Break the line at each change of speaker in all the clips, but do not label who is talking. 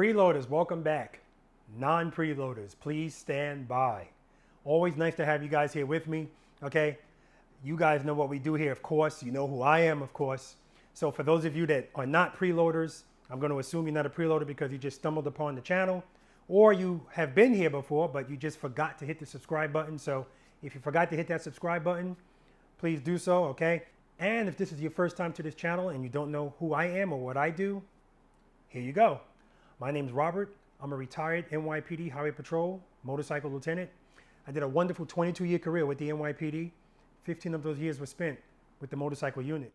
Preloaders, welcome back. Non-preloaders, please stand by. Always nice to have you guys here with me, okay? You guys know what we do here, of course. You know who I am, of course. So for those of you that are not preloaders, I'm going to assume you're not a preloader because you just stumbled upon the channel, or you have been here before, but you just forgot to hit the subscribe button. So if you forgot to hit that subscribe button, please do so, okay? And if this is your first time to this channel and you don't know who I am or what I do, here you go. My name's Robert. I'm a retired NYPD Highway Patrol motorcycle lieutenant. I did a wonderful 22-year career with the NYPD. 15 of those years were spent with the motorcycle unit.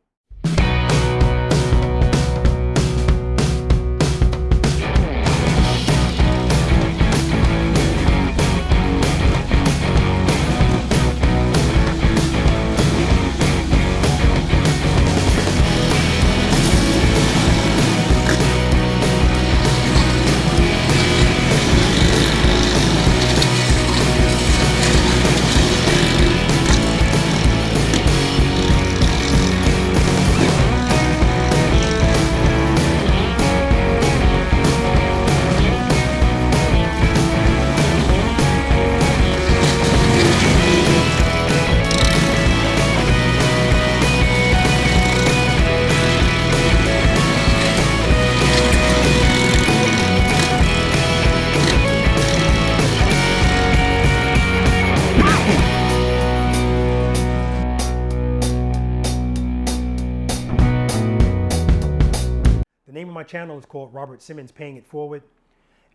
The name of my channel is called Robert Simmons Paying It Forward.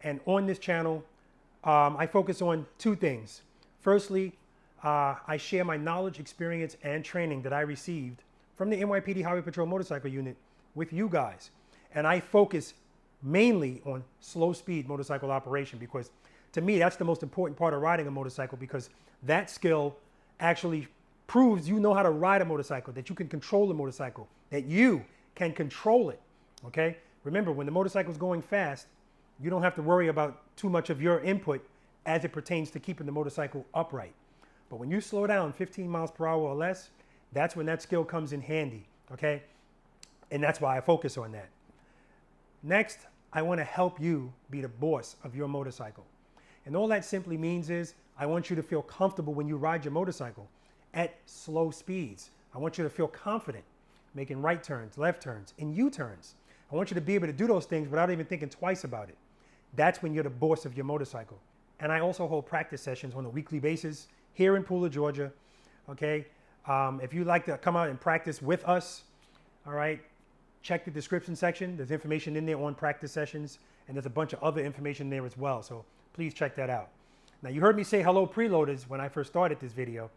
And on this channel, I focus on two things. Firstly, I share my knowledge, experience, and training that I received from the NYPD Highway Patrol Motorcycle Unit with you guys. And I focus mainly on slow speed motorcycle operation because to me, that's the most important part of riding a motorcycle because that skill actually proves you know how to ride a motorcycle, that you can control a motorcycle, that you can control it. Okay, remember when the motorcycle is going fast, you don't have to worry about too much of your input as it pertains to keeping the motorcycle upright. But when you slow down 15 miles per hour or less, that's when that skill comes in handy. Okay, and that's why I focus on that. Next, I want to help you be the boss of your motorcycle. And all that simply means is I want you to feel comfortable when you ride your motorcycle at slow speeds. I want you to feel confident making right turns, left turns, and U-turns. I want you to be able to do those things without even thinking twice about it. That's when you're the boss of your motorcycle. And I also hold practice sessions on a weekly basis here in Pooler, Georgia. Okay, if you'd like to come out and practice with us, all right, check the description section. There's information in there on practice sessions, and there's a bunch of other information there as well. So please check that out. Now you heard me say hello preloaders when I first started this video.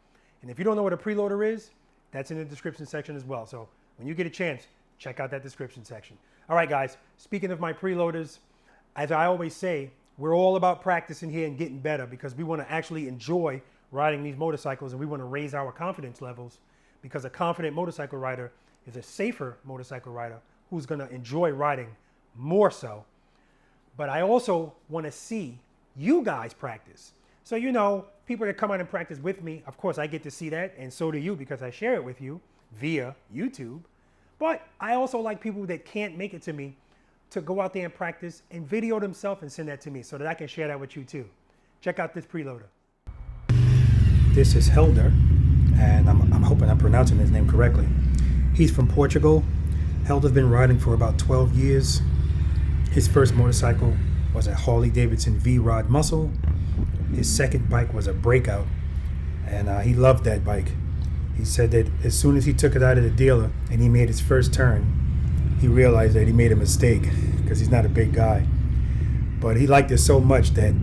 And if you don't know what a preloader is, that's in the description section as well. So when you get a chance, check out that description section. All right, guys, speaking of my preloaders, as I always say, we're all about practicing here and getting better because we want to actually enjoy riding these motorcycles and we want to raise our confidence levels because a confident motorcycle rider is a safer motorcycle rider who's going to enjoy riding more so. But I also want to see you guys practice. So, you know, people that come out and practice with me, of course, I get to see that, and so do you because I share it with you via YouTube. But I also like people that can't make it to me to go out there and practice and video themselves and send that to me so that I can share that with you too. Check out this preloader. This is Helder, and I'm hoping I'm pronouncing his name correctly. He's from Portugal. Helder's been riding for about 12 years. His first motorcycle was a Harley Davidson V-Rod Muscle. His second bike was a Breakout, and he loved that bike. He said that as soon as he took it out of the dealer and he made his first turn, he realized that he made a mistake because he's not a big guy. But he liked it so much that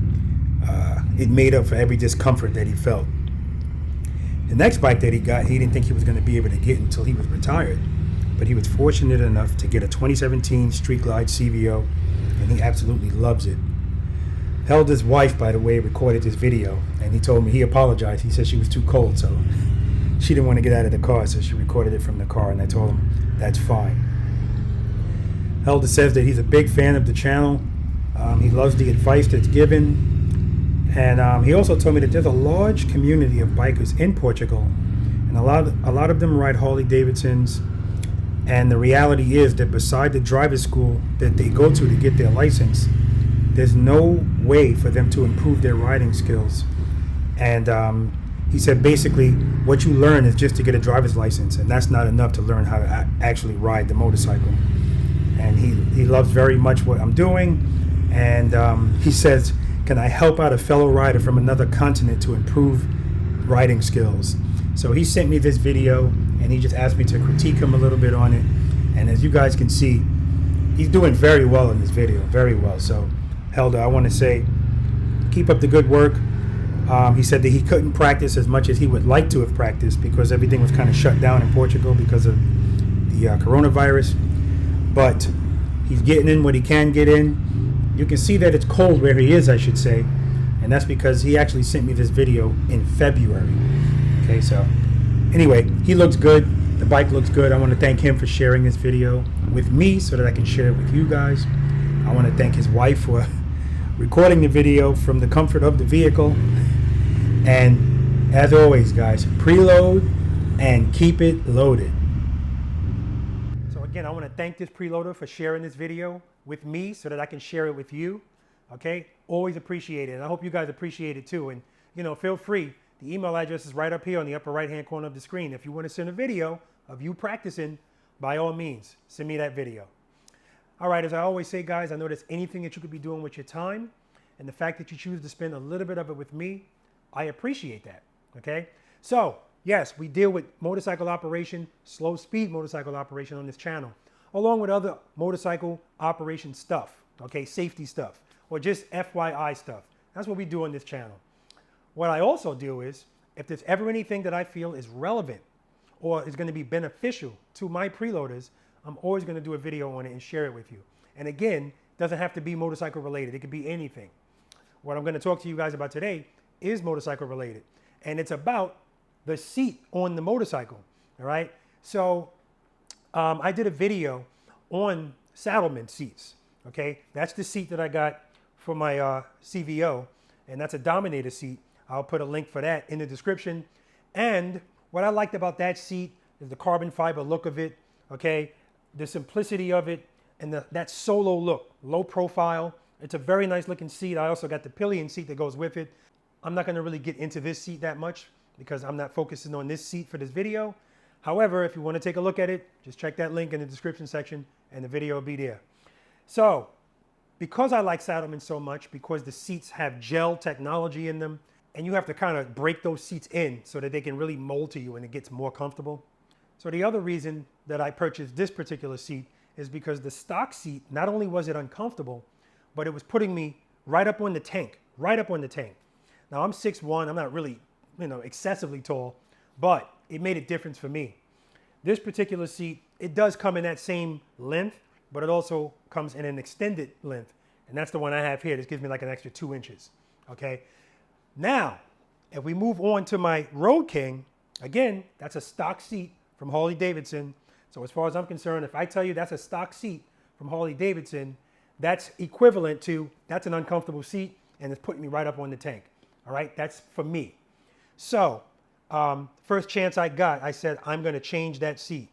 it made up for every discomfort that he felt. The next bike that he got, he didn't think he was going to be able to get until he was retired. But he was fortunate enough to get a 2017 Street Glide CVO, and he absolutely loves it. Helder's wife, by the way, recorded this video, and he told me he apologized. He said she was too cold, so she didn't want to get out of the car, so she recorded it from the car, and I told him that's fine. Helder says that he's a big fan of the channel. He loves the advice that's given, and he also told me that there's a large community of bikers in Portugal, and a lot of them ride Harley Davidsons. And the reality is that beside the driver's school that they go to get their license, there's no way for them to improve their riding skills. And he said basically what you learn is just to get a driver's license, and that's not enough to learn how to actually ride the motorcycle. And he loves very much what I'm doing, and he says, can I help out a fellow rider from another continent to improve riding skills? So he sent me this video, and he just asked me to critique him a little bit on it. And as you guys can see, he's doing very well in this video, very well. So Helder, I want to say, keep up the good work. He said that he couldn't practice as much as he would like to have practiced because everything was kind of shut down in Portugal because of the coronavirus. But he's getting in what he can get in. You can see that it's cold where he is, I should say. And that's because he actually sent me this video in February. Okay, so anyway, he looks good. The bike looks good. I want to thank him for sharing this video with me so that I can share it with you guys. I want to thank his wife for recording the video from the comfort of the vehicle. And as always, guys, preload and keep it loaded. So again, I want to thank this preloader for sharing this video with me so that I can share it with you. Okay, always appreciate it. And I hope you guys appreciate it too. And feel free. The email address is right up here on the upper right hand corner of the screen. If you want to send a video of you practicing, by all means, send me that video. All right, as I always say, guys, I know there's anything that you could be doing with your time, and the fact that you choose to spend a little bit of it with me, I appreciate that. Okay, so yes, we deal with motorcycle operation, slow speed motorcycle operation on this channel, along with other motorcycle operation stuff, okay, safety stuff, or just FYI stuff. That's what we do on this channel. What I also do is, if there's ever anything that I feel is relevant or is going to be beneficial to my preloaders, I'm always going to do a video on it and share it with you. And again, it doesn't have to be motorcycle related. It could be anything. What I'm going to talk to you guys about today is motorcycle related. And it's about the seat on the motorcycle. All right. So I did a video on Saddlemen seats. Okay. That's the seat that I got for my CVO. And that's a Dominator seat. I'll put a link for that in the description. And what I liked about that seat is the carbon fiber look of it, okay? The simplicity of it, and that solo look, low profile. It's a very nice looking seat. I also got the pillion seat that goes with it. I'm not gonna really get into this seat that much because I'm not focusing on this seat for this video. However, if you wanna take a look at it, just check that link in the description section and the video will be there. So, because I like Saddlemen so much, because the seats have gel technology in them, and you have to kind of break those seats in so that they can really mold to you and it gets more comfortable. So the other reason that I purchased this particular seat is because the stock seat, not only was it uncomfortable, but it was putting me right up on the tank, right up on the tank. Now I'm 6'1", I'm not really, excessively tall, but it made a difference for me. This particular seat, it does come in that same length, but it also comes in an extended length. And that's the one I have here. This gives me like an extra 2 inches, okay? Now, if we move on to my Road King, again, that's a stock seat from Harley-Davidson. So as far as I'm concerned, if I tell you that's a stock seat from Harley-Davidson, that's equivalent to, that's an uncomfortable seat and it's putting me right up on the tank. All right, that's for me. So first chance I got, I said, I'm gonna change that seat.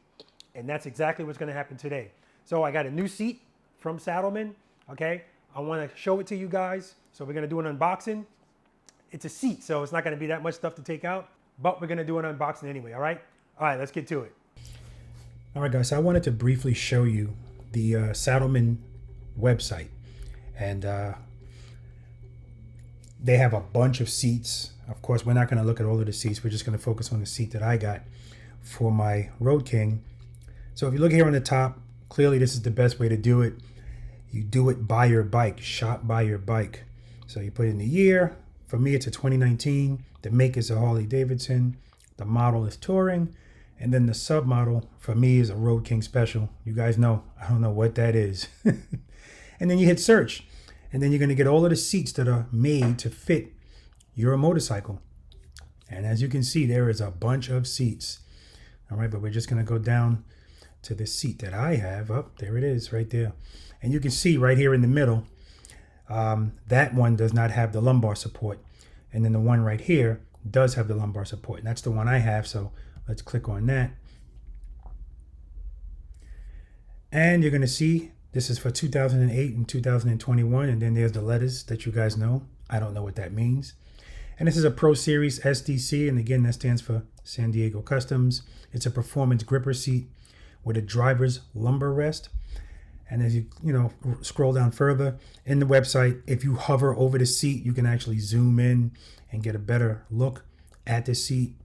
And that's exactly what's gonna happen today. So I got a new seat from Saddlemen, okay? I wanna show it to you guys. So we're gonna do an unboxing. It's a seat, so it's not gonna be that much stuff to take out, but we're gonna do an unboxing anyway, all right? All right, let's get to it. All right, guys, so I wanted to briefly show you the Saddlemen website. And they have a bunch of seats. Of course, we're not gonna look at all of the seats. We're just gonna focus on the seat that I got for my Road King. So if you look here on the top, clearly this is the best way to do it. You do it by your bike, shop by your bike. So you put in the year. For me, it's a 2019. The make is a Harley-Davidson. The model is Touring. And then the submodel for me is a Road King Special. You guys know, I don't know what that is. And then you hit search. And then you're going to get all of the seats that are made to fit your motorcycle. And as you can see, there is a bunch of seats. All right, but we're just going to go down to the seat that I have. Oh, there it is right there. And you can see right here in the middle, that one does not have the lumbar support. And then the one right here does have the lumbar support. And that's the one I have. So let's click on that. And you're going to see This is for 2008 and 2021, and then there's the letters that you guys know. I don't know what that means. And this is a Pro Series SDC, and again, that stands for San Diego Customs. It's a performance gripper seat with a driver's lumbar rest. And as you scroll down further in the website, if you hover over the seat, you can actually zoom in and get a better look at the seat.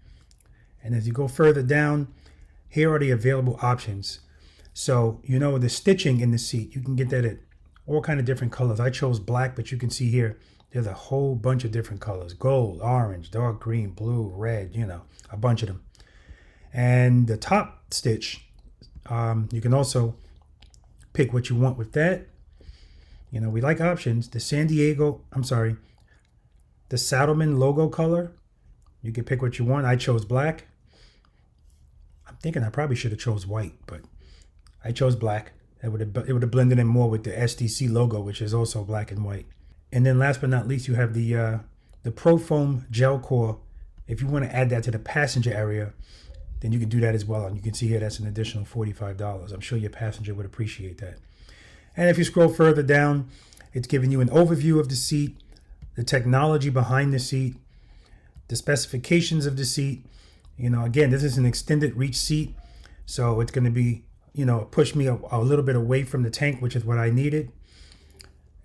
And as you go further down, here are the available options. So, the stitching in the seat, you can get that at all kind of different colors. I chose black, but you can see here, there's a whole bunch of different colors. Gold, orange, dark green, blue, red, a bunch of them. And the top stitch, you can also pick what you want with that. We like options. The Saddlemen logo color, you can pick what you want. I chose black. I'm thinking I probably should have chose white, but I chose black. It would have blended in more with the SDC logo, which is also black and white. And then last but not least, you have the Pro Foam Gel Core. If you want to add that to the passenger area, then you can do that as well. And you can see here that's an additional $45. I'm sure your passenger would appreciate that. And if you scroll further down, it's giving you an overview of the seat, the technology behind the seat, the specifications of the seat. Again, this is an extended reach seat, so it's going to be, push me a little bit away from the tank, which is what I needed.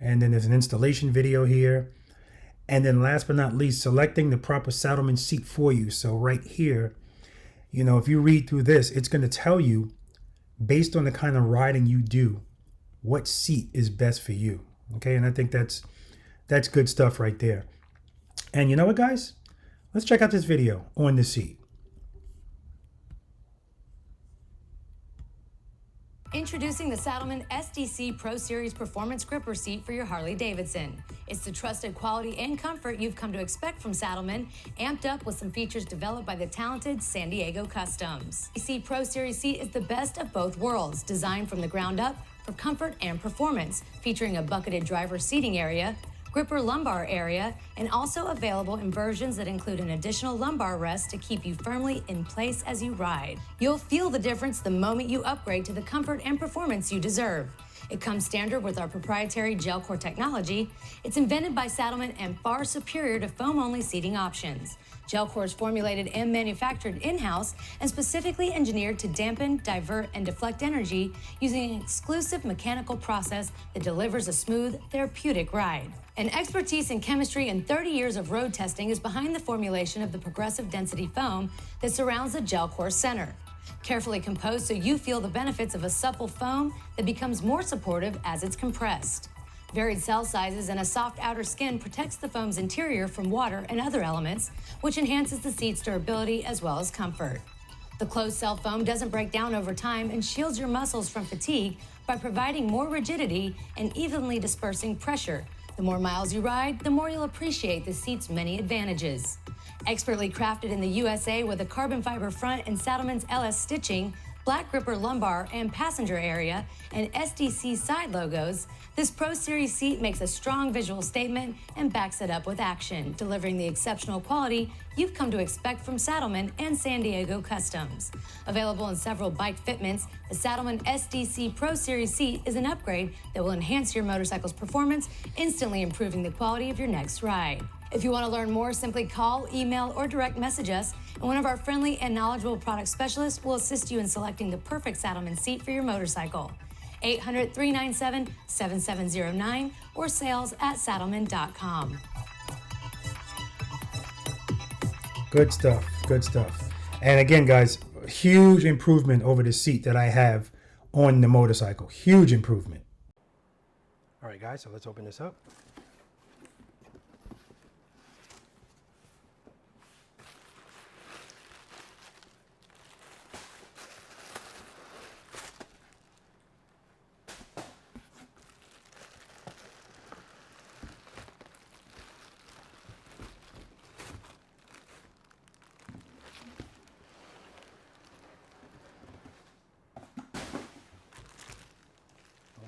And then there's an installation video here. And then last but not least, selecting the proper Saddlemen seat for you. So right here, if you read through this, it's going to tell you, based on the kind of riding you do, what seat is best for you. Okay, and I think that's good stuff right there. And you know what, guys? Let's check out this video on the seat.
Introducing the Saddlemen SDC Pro Series Performance Gripper Seat for your Harley-Davidson. It's the trusted quality and comfort you've come to expect from Saddlemen, amped up with some features developed by the talented San Diego Customs. The SDC Pro Series seat is the best of both worlds, designed from the ground up for comfort and performance, featuring a bucketed driver seating area, gripper lumbar area, and also available in versions that include an additional lumbar rest to keep you firmly in place as you ride. You'll feel the difference the moment you upgrade to the comfort and performance you deserve. It comes standard with our proprietary gel core technology. It's invented by Saddlemen and far superior to foam-only seating options. Gel core is formulated and manufactured in-house and specifically engineered to dampen, divert, and deflect energy using an exclusive mechanical process that delivers a smooth, therapeutic ride. An expertise in chemistry and 30 years of road testing is behind the formulation of the progressive density foam that surrounds the gel core center. Carefully composed so you feel the benefits of a supple foam that becomes more supportive as it's compressed. Varied cell sizes and a soft outer skin protects the foam's interior from water and other elements, which enhances the seat's durability as well as comfort. The closed cell foam doesn't break down over time and shields your muscles from fatigue by providing more rigidity and evenly dispersing pressure. The more miles you ride, the more you'll appreciate the seat's many advantages. Expertly crafted in the USA with a carbon fiber front and Saddlemen's LS stitching, black gripper lumbar and passenger area, and SDC side logos, this Pro Series seat makes a strong visual statement and backs it up with action, delivering the exceptional quality you've come to expect from Saddlemen and San Diego Customs. Available in several bike fitments, the Saddlemen SDC Pro Series seat is an upgrade that will enhance your motorcycle's performance, instantly improving the quality of your next ride. If you want to learn more, simply call, email, or direct message us, and one of our friendly and knowledgeable product specialists will assist you in selecting the perfect Saddlemen seat for your motorcycle. 800-397-7709 or sales@saddlemen.com.
Good stuff, good stuff. And again, guys, huge improvement over the seat that I have on the motorcycle. Huge improvement. All right, guys, so let's open this up.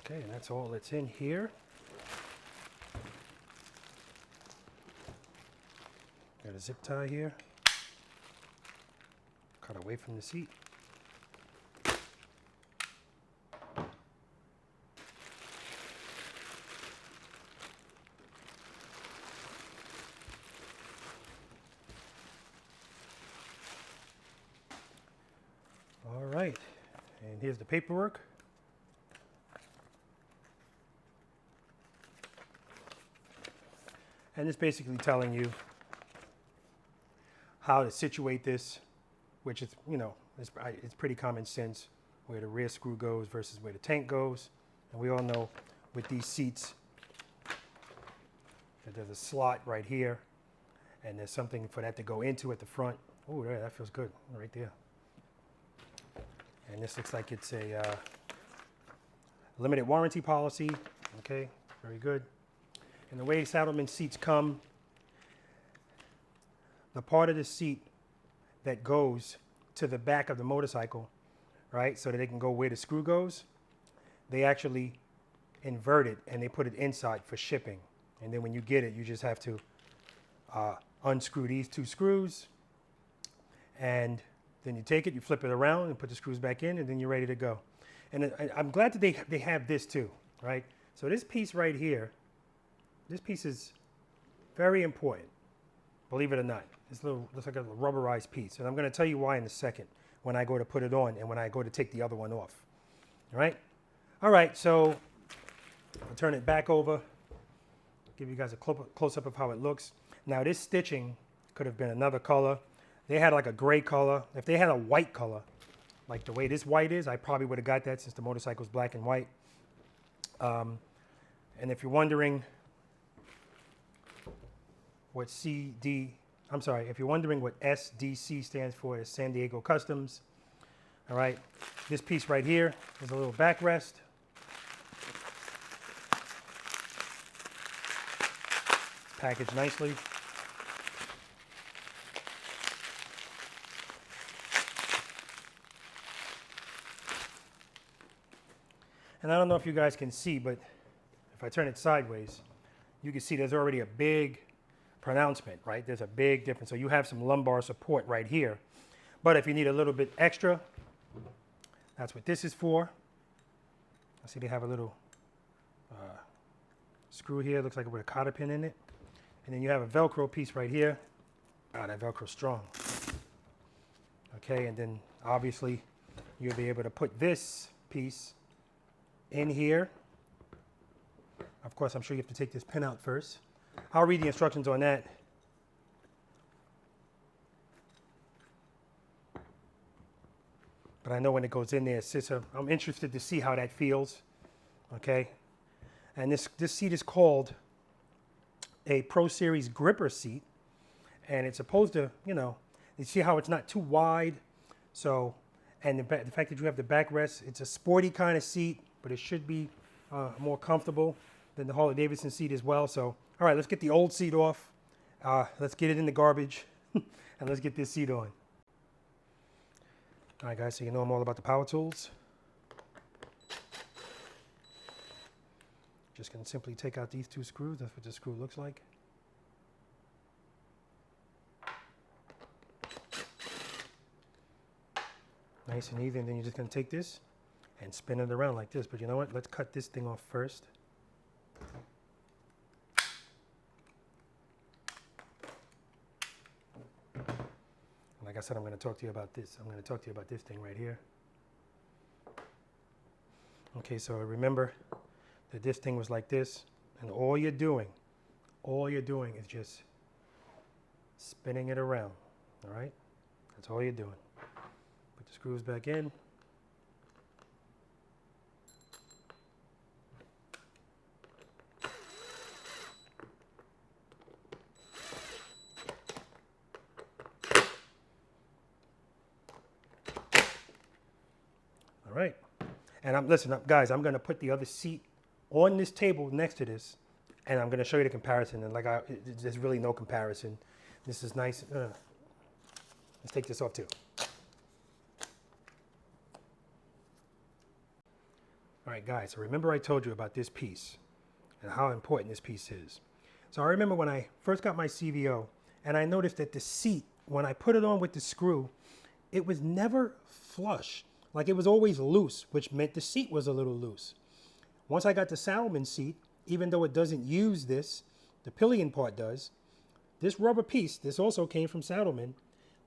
Okay, and that's all that's in here. Got a zip tie here. Cut away from the seat. And here's the paperwork. And it's basically telling you how to situate this, which is, you know, it's pretty common sense, where the rear screw goes versus where the tank goes. And we all know with these seats that there's a slot right here, and there's something for that to go into at the front. Oh, there, that feels good right there. And this looks like it's a limited warranty policy. Okay, very good. And the way Saddlemen seats come, the part of the seat that goes to the back of the motorcycle, right, so that they can go where the screw goes, they actually invert it and they put it inside for shipping. And then when you get it, you just have to unscrew these two screws, and then you take it, you flip it around and put the screws back in, and then you're ready to go. And I'm glad that they have this too, right? So this piece right here, this piece is very important, believe it or not. This looks like a rubberized piece, and I'm going to tell you why in a second when I go to put it on and when I go to take the other one off. All right, so I'll turn it back over, give you guys a close-up of how it looks. Now this stitching could have been another color. They had like a gray color. If they had a white color, like the way this white is, I probably would have got that since the motorcycle's black and white. And if you're wondering what if you're wondering what SDC stands for, is San Diego Customs. All right, this piece right here is a little backrest. Packaged nicely. And I don't know if you guys can see, but if I turn it sideways, you can see there's already a big pronouncement, right? There's a big difference. So you have some lumbar support right here. But if you need a little bit extra, that's what this is for. I see they have a little screw here. Looks like it with a cotter pin in it. And then you have a Velcro piece right here. Ah, that Velcro's strong. Okay, and then obviously you'll be able to put this piece in here. Of course, I'm sure you have to take this pin out first. I'll read the instructions on that. But I know when it goes in there, I'm interested to see how that feels. Okay, and this seat is called a Pro Series gripper seat, and it's supposed to, you know, you see how it's not too wide. So, and the fact that you have the backrest, it's a sporty kind of seat, but it should be more comfortable than the Harley Davidson seat as well. So, all right, let's get the old seat off. Let's get it in the garbage, and let's get this seat on. All right, guys, so you know I'm all about the power tools. Just gonna simply take out these two screws. That's what the screw looks like. Nice and easy, and then you're just gonna take this and spin it around like this. But you know what? Let's cut this thing off first. Like I said, I'm going to talk to you about this. I'm going to talk to you about this thing right here. Okay, so remember that this thing was like this, and all you're doing is just spinning it around, all right? That's all you're doing. Put the screws back in. All right, and listen up, guys. I'm going to put the other seat on this table next to this, and I'm going to show you the comparison. And there's really no comparison. This is nice. Let's take this off too. All right, guys. So remember I told you about this piece and how important this piece is. So I remember when I first got my CVO, and I noticed that the seat, when I put it on with the screw, it was never flush. Like it was always loose, which meant the seat was a little loose. Once I got the Saddlemen seat, even though it doesn't use this, the pillion part does, this rubber piece, this also came from Saddlemen.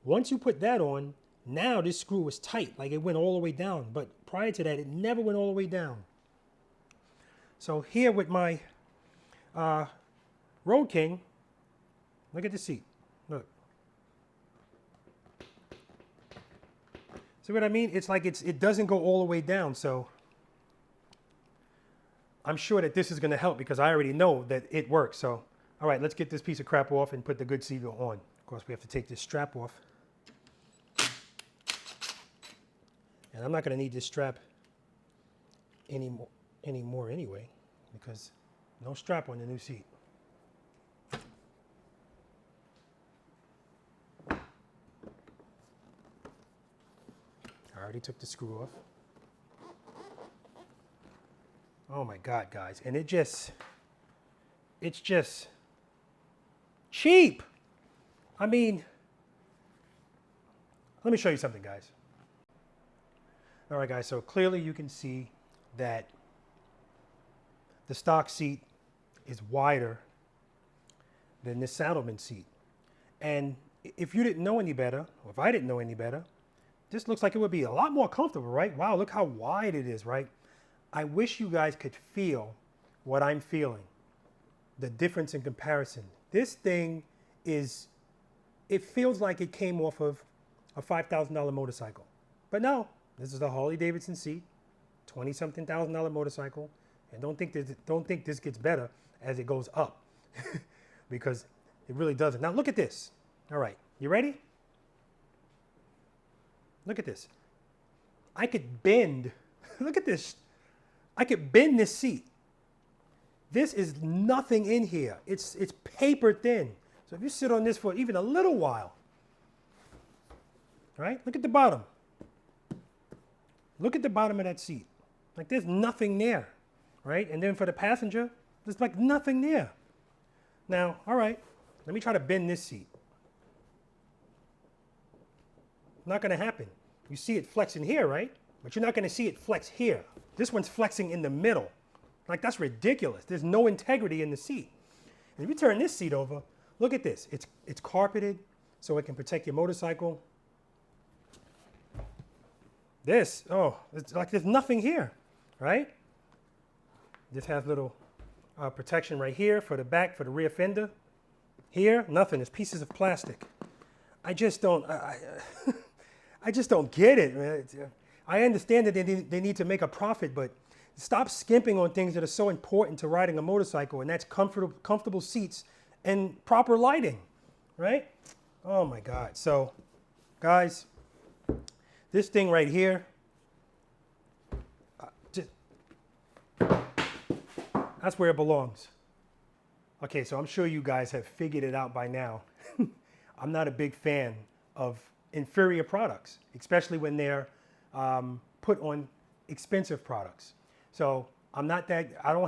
Once you put that on, Now this screw was tight, like it went all the way down. But prior to that, it never went all the way down. So here with my Road King, look at the seat. Look. See what I mean? It's like it doesn't go all the way down. So I'm sure that this is going to help because I already know that it works. So, all right, let's get this piece of crap off and put the good seat on. Of course, we have to take this strap off. And I'm not going to need this strap anymore anyway, because no strap on the new seat. I already took the screw off. Oh my God, guys. And it's just cheap. I mean, let me show you something, guys. All right, guys, so clearly you can see that the stock seat is wider than the Saddlemen seat. And if you didn't know any better, or if I didn't know any better, this looks like it would be a lot more comfortable, right? Wow, look how wide it is, right? I wish you guys could feel what I'm feeling, the difference in comparison. This thing it feels like it came off of a $5,000 motorcycle. But no, this is a Harley-Davidson seat, $20-something thousand motorcycle. And don't think this gets better as it goes up because it really doesn't. Now look at this. All right, you ready? Look at this. I could bend, look at this. I could bend this seat. This is nothing in here. It's paper thin. So if you sit on this for even a little while, right? Look at the bottom. Look at the bottom of that seat. Like there's nothing there, right? And then for the passenger, there's like nothing there. Now, all right, let me try to bend this seat. Not gonna happen. You see it flexing here, right? But you're not gonna see it flex here. This one's flexing in the middle. Like that's ridiculous. There's no integrity in the seat. And if you turn this seat over, look at this. It's carpeted so it can protect your motorcycle. This, oh, it's like there's nothing here, right? This has little protection right here for the back, for the rear fender. Here, nothing. It's pieces of plastic. I just don't, I just don't get it, man. I understand that they need to make a profit, but stop skimping on things that are so important to riding a motorcycle, and that's comfortable seats and proper lighting, right? Oh my God. So, guys, this thing right here, that's where it belongs. Okay, so I'm sure you guys have figured it out by now. I'm not a big fan of inferior products, especially when they're put on expensive products. So I'm not that, I don't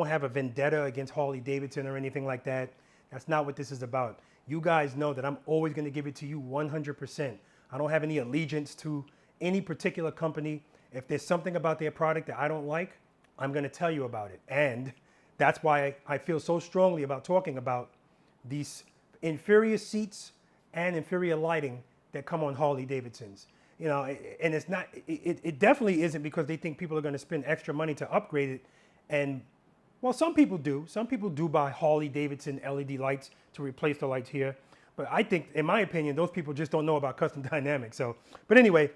have a vendetta against Harley Davidson or anything like that. That's not what this is about. You guys know that I'm always going to give it to you 100%. I don't have any allegiance to any particular company. If there's something about their product that I don't like, I'm going to tell you about it. And that's why I feel so strongly about talking about these inferior seats and inferior lighting that come on Harley Davidsons. You know, and it's not, it definitely isn't because they think people are going to spend extra money to upgrade it. And well, some people do. Some people do buy Harley Davidson LED lights to replace the lights here. But I think, in my opinion, those people just don't know about custom dynamics. So, but anyway,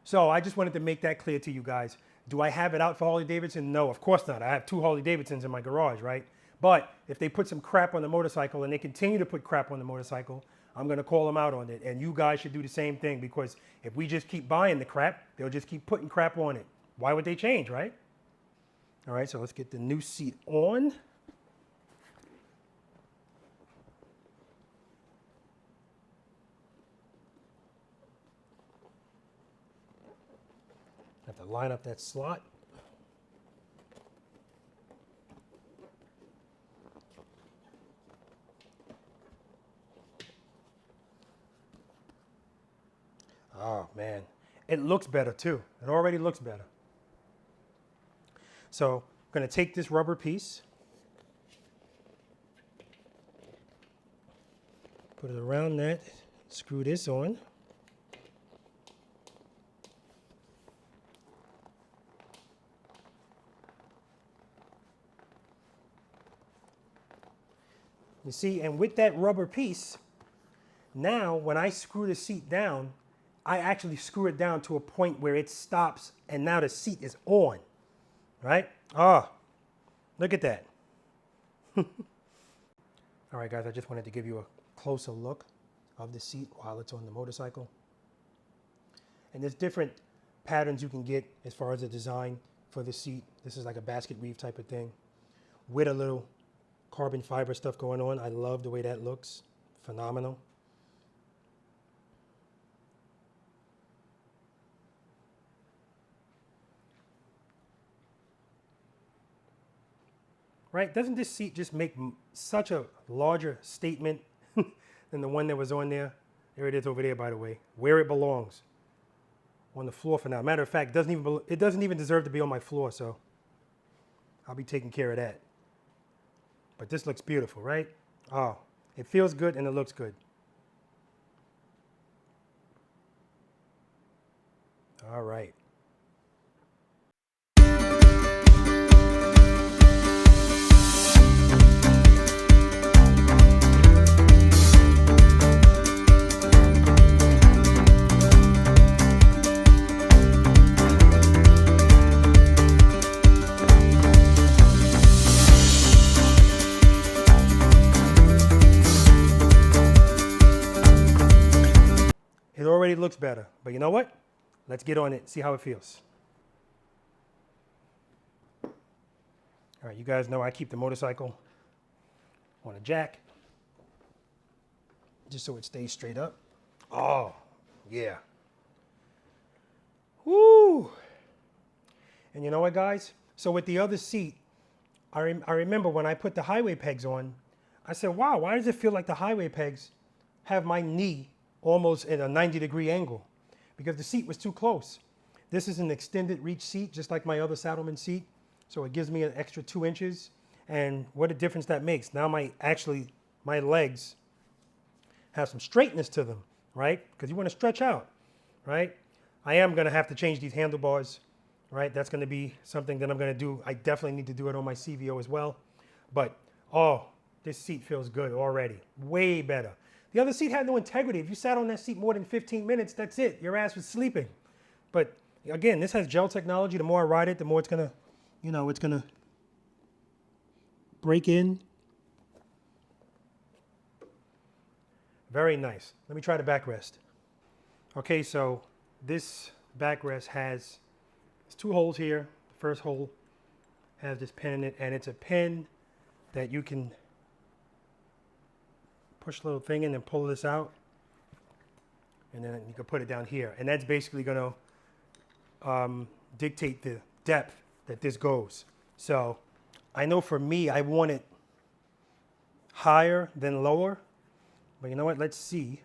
so I just wanted to make that clear to you guys. Do I have it out for Harley Davidson? No, of course not. I have 2 Harley Davidsons in my garage, right? But if they put some crap on the motorcycle and they continue to put crap on the motorcycle, I'm going to call them out on it. And you guys should do the same thing, because if we just keep buying the crap, they'll just keep putting crap on it. Why would they change, right? All right, so let's get the new seat on. Have to line up that slot. Oh man, it looks better too. It already looks better. So I'm going to take this rubber piece, put it around that, screw this on. You see, and with that rubber piece, now when I screw the seat down, I actually screw it down to a point where it stops and now the seat is on, right? Oh, look at that. All right, guys, I just wanted to give you a closer look of the seat while it's on the motorcycle. And there's different patterns you can get as far as the design for the seat. This is like a basket weave type of thing with a little carbon fiber stuff going on. I love the way that looks. Phenomenal. Right? Doesn't this seat just make such a larger statement than the one that was on there? There it is over there, by the way, where it belongs. On the floor for now. Matter of fact, it doesn't even deserve to be on my floor, so I'll be taking care of that. But this looks beautiful, right? Oh, it feels good and it looks good. All right. It already looks better, but you know what? Let's get on it, see how it feels. All right, you guys know I keep the motorcycle on a jack, just so it stays straight up. Oh, yeah. Woo! And you know what, guys? So with the other seat, I remember when I put the highway pegs on, I said, wow, why does it feel like the highway pegs have my knee almost in a 90-degree angle? Because the seat was too close. This is an extended reach seat, just like my other Saddlemen seat. So it gives me an extra 2 inches. And what a difference that makes. Now my legs have some straightness to them, right? Because you want to stretch out, right? I am going to have to change these handlebars, right? That's going to be something that I'm going to do. I definitely need to do it on my CVO as well. But, oh, this seat feels good already. Way better. The other seat had no integrity. If you sat on that seat more than 15 minutes, that's it. Your ass was sleeping. But again, this has gel technology. The more I ride it, the more it's going to, it's going to break in. Very nice. Let me try the backrest. Okay, so this backrest has 2 holes here. The first hole has this pin in it, and it's a pin that you can push a little thing in and pull this out, and then you can put it down here, and that's basically going to dictate the depth that this goes. So I know for me, I want it higher than lower, but you know what? Let's see.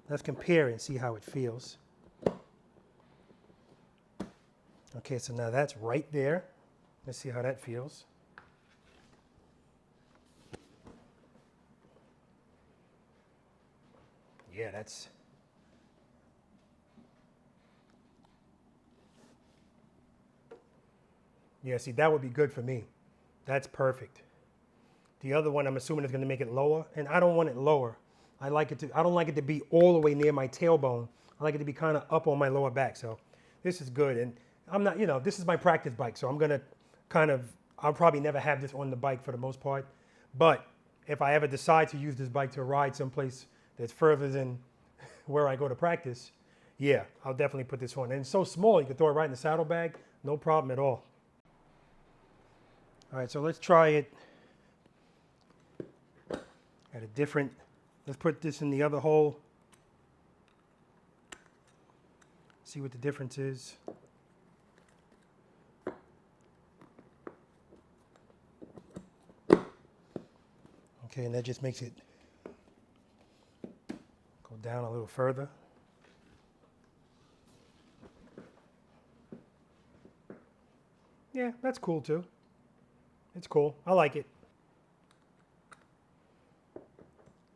Let's compare and see how it feels. Okay, so now that's right there. Let's see how that feels. Yeah, see, that would be good for me. That's perfect. The other one, I'm assuming, is going to make it lower, and I don't want it lower. I don't like it to be all the way near my tailbone. I like it to be kind of up on my lower back. So this is good, and I'm not, this is my practice bike, so I'm going to I'll probably never have this on the bike for the most part. But if I ever decide to use this bike to ride someplace that's further than where I go to practice, yeah, I'll definitely put this on. And it's so small, you can throw it right in the saddlebag, no problem at all. All right, so let's try it at a different, let's put this in the other hole. See what the difference is. Okay, and that just makes it go down a little further. Yeah, that's cool too. It's cool. I like it.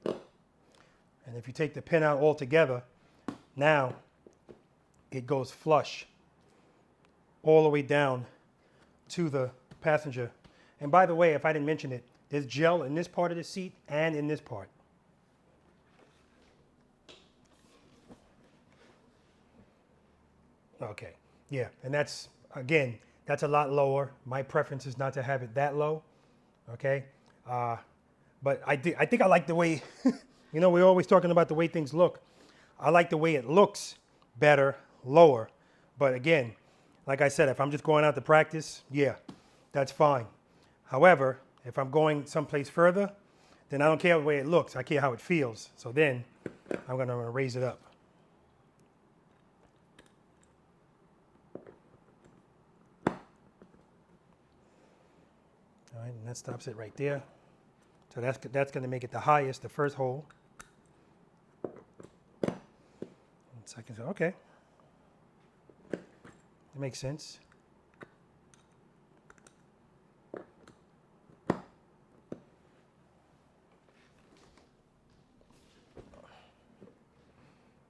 And if you take the pin out altogether, now it goes flush all the way down to the passenger. And by the way, if I didn't mention it, There's gel in this part of the seat and in this part. Okay, yeah, and that's, again, that's a lot lower. My preference is not to have it that low, okay? But I think I like the way, you know, we're always talking about the way things look. I like the way it looks better, lower. But again, like I said, if I'm just going out to practice, yeah, that's fine. However, if I'm going someplace further, then I don't care the way it looks. I care how it feels. So then I'm gonna raise it up. All right, and that stops it right there. So that's going to make it the highest, the first hole. And second, okay. That makes sense.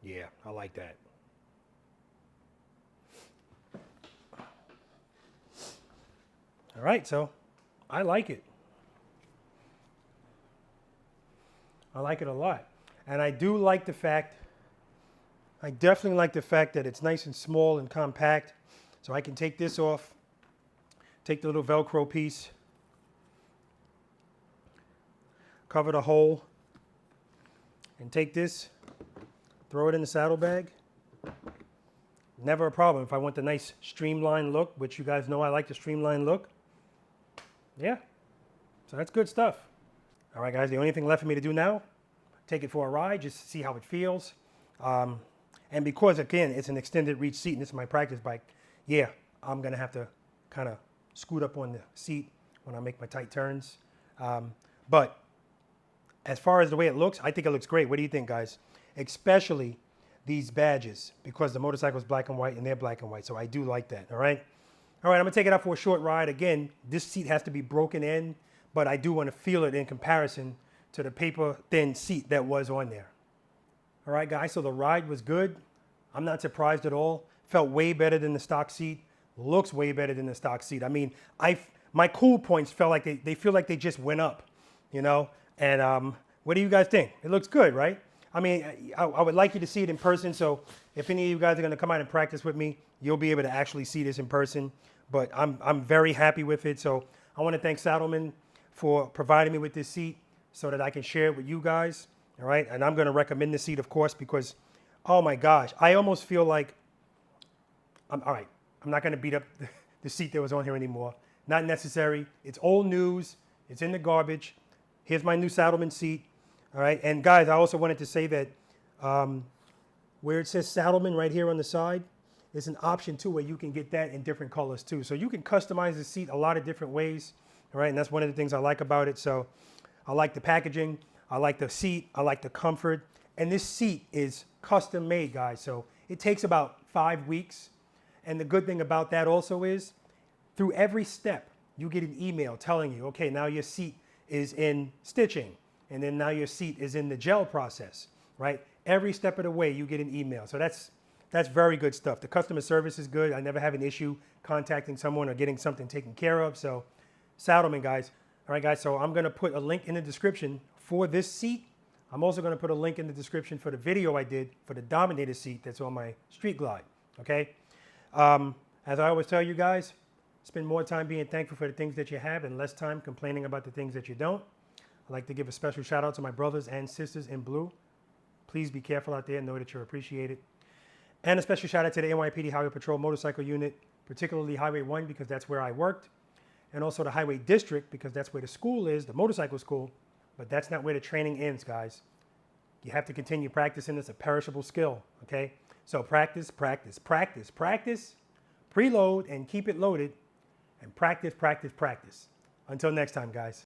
Yeah, I like that. All right, so I like it. I like it a lot. And I do like the fact, I definitely like the fact that it's nice and small and compact. So I can take this off, take the little Velcro piece, cover the hole, and take this, throw it in the saddlebag. Never a problem if I want the nice streamlined look, which you guys know I like the streamlined look. Yeah, so that's good stuff. All right, guys, the only thing left for me to do now, take it for a ride, just to see how it feels. And because, again, it's an extended reach seat and this is my practice bike, yeah, I'm going to have to kind of scoot up on the seat when I make my tight turns. But as far as the way it looks, I think it looks great. What do you think, guys? Especially these badges, because the motorcycle is black and white and they're black and white. So I do like that, all right? All right, I'm going to take it out for a short ride. Again, this seat has to be broken in, but I do want to feel it in comparison to the paper thin seat that was on there. All right, guys, so the ride was good. I'm not surprised at all. Felt way better than the stock seat. Looks way better than the stock seat. I mean, my cool points felt like they feel like they just went up, you know? And what do you guys think? It looks good, right? I mean, I would like you to see it in person. So if any of you guys are going to come out and practice with me, you'll be able to actually see this in person. But I'm very happy with it. So I want to thank Saddlemen for providing me with this seat so that I can share it with you guys. All right. And I'm going to recommend the seat, of course, because, oh my gosh, I almost feel like, all right, I'm not going to beat up the seat that was on here anymore. Not necessary. It's old news. It's in the garbage. Here's my new Saddlemen seat. All right. And guys, I also wanted to say that where it says Saddlemen right here on the side, there's an option too where you can get that in different colors too. So you can customize the seat a lot of different ways. All right. And that's one of the things I like about it. So I like the packaging. I like the seat. I like the comfort. And this seat is custom made, guys. So it takes about 5 weeks. And the good thing about that also is through every step, you get an email telling you, okay, now your seat is in stitching. And then now your seat is in the gel process, right? Every step of the way, you get an email. So that's very good stuff. The customer service is good. I never have an issue contacting someone or getting something taken care of. So Saddlemen, guys. All right, guys, so I'm going to put a link in the description for this seat. I'm also going to put a link in the description for the video I did for the Dominator seat that's on my Street Glide, okay? As I always tell you guys, spend more time being thankful for the things that you have and less time complaining about the things that you don't. I'd like to give a special shout out to my brothers and sisters in blue. Please be careful out there. Know that you're appreciated. And a special shout out to the NYPD Highway Patrol Motorcycle Unit, particularly Highway 1 because that's where I worked. And also the Highway District because that's where the school is, the motorcycle school. But that's not where the training ends, guys. You have to continue practicing. It's a perishable skill, okay? So practice, practice, practice, practice, preload and keep it loaded, and practice, practice, practice. Until next time, guys.